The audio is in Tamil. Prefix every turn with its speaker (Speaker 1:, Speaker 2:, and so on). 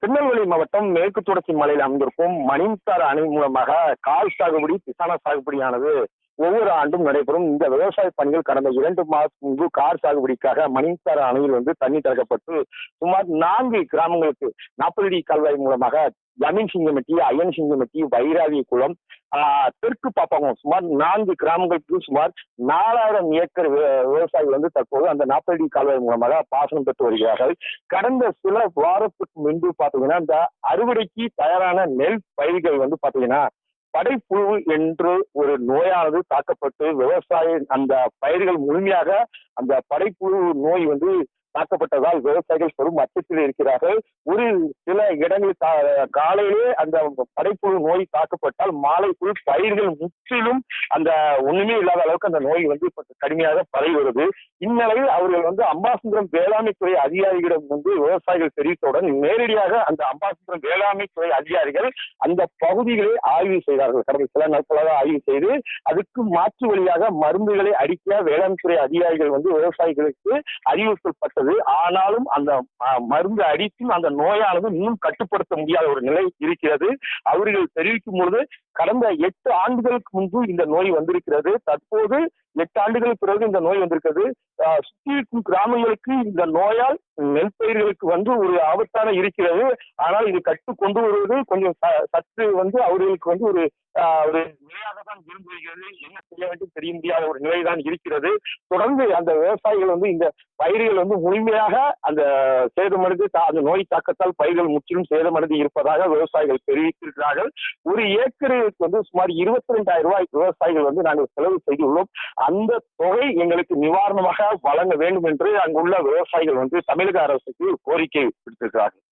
Speaker 1: திருநெல்வேலி மாவட்டம் மேற்கு தொடர்ச்சி மலையில் அமைந்திருக்கும் மணிமுத்தாறு அணை மூலமாக கால் சாகுபடி, பிசான சாகுபடியானது ஒவ்வொரு ஆண்டும் நடைபெறும். இந்த விவசாய பணிகள் கடந்த 2 மாதம் முன்பு கார் சாகுபடிக்காக மணிமுத்தாறு அணையில் தண்ணீர் திறக்கப்பட்டு சுமார் 4 கிராமங்களுக்கு 40 அடி கால்வாய் மூலமாக ஜமீன் சிங்கமட்டி, அயன் சிங்கமட்டி, வைராவி குளம், தெற்கு பாப்பாங்குளம் சுமார் 4 கிராமங்களுக்கு சுமார் 4000 ஏக்கர் விவசாயி தற்போது அந்த 40 அடி கால்வாய் மூலமாக பாசனம் பெற்று வருகிறார்கள். கடந்த சில வாரத்துக்கு முன்பு பாத்தீங்கன்னா இந்த அறுவடைக்கு தயாரான நெல் பயிர்கள் பாத்தீங்கன்னா படைப்புழு என்று ஒரு நோயானது தாக்கப்பட்டு விவசாய அந்த பயிர்கள் முழுமையாக அந்த படைப்புழு நோய் தாக்கப்பட்டதால் விவசாயிகள் பெரும் அச்சத்தில் இருக்கிறார்கள். ஒரு சில இடங்களில் காலையிலே அந்த படைப்புழு நோய் தாக்கப்பட்டால் மாலைக்குள் பயிர்கள் முற்றிலும் அந்த ஒண்ணுமே இல்லாத அளவுக்கு அந்த நோய் கடுமையாக பரவி வருது. இந்நிலையில் அவர்கள் அம்பாசமுத்திரம் வேளாண்மைத்துறை அதிகாரிகளிடம் விவசாயிகள் தெரிவித்தவுடன் நேரடியாக அந்த அம்பாசமுத்திரம் வேளாண்மைத்துறை அதிகாரிகள் அந்த பகுதிகளை ஆய்வு செய்தார்கள். கடந்த சில நாட்களாக ஆய்வு செய்து அதுக்கு மாற்று வழியாக மருந்துகளை அடிக்க வேளாண்மைத்துறை அதிகாரிகள் விவசாயிகளுக்கு அறிவுறுத்தப்பட்டது. ஆனாலும் அந்த மருந்து அடித்தும் அந்த நோயானது இன்னும் கட்டுப்படுத்த முடியாத ஒரு நிலை இருக்கிறது. அவர்கள் தெரிவிக்கும் பொழுது கடந்த 8 ஆண்டுகளுக்கு முன்பு இந்த நோய் வந்திருக்கிறது. தற்போது 8 ஆண்டுகளுக்கு பிறகு இந்த நோய் வந்திருக்கிறது. சுற்றி இருக்கும் கிராமங்களுக்கு இந்த நோயால் நெல் பயிர்களுக்கு ஒரு ஆபத்தான இருக்கிறது. ஆனால் இது கட்டு கொண்டு வருவது கொஞ்சம் சற்று அவர்களுக்கு ஒரு நிலையாக தான் இருந்து வருகிறது. என்ன செய்ய வேண்டும் தெரிய முடியாத ஒரு நிலைதான் இருக்கிறது. தொடர்ந்து அந்த விவசாயிகள் இந்த பயிர்கள் முழுமையாக அந்த சேதமடைந்து அந்த நோய் தாக்கத்தால் பயிர்கள் முற்றிலும் சேதமடைந்து இருப்பதாக விவசாயிகள் தெரிவித்திருக்கிறார்கள். ஒரு ஏக்கருக்கு சுமார் 22,000 ரூபாய் விவசாயிகள் நாங்கள் செலவு செய்துள்ளோம். அந்த தொகை எங்களுக்கு நிவாரணமாக வழங்க வேண்டும் என்று அங்குள்ள விவசாயிகள் தமிழக அரசுக்கு கோரிக்கை விடுத்திருக்கிறார்கள்.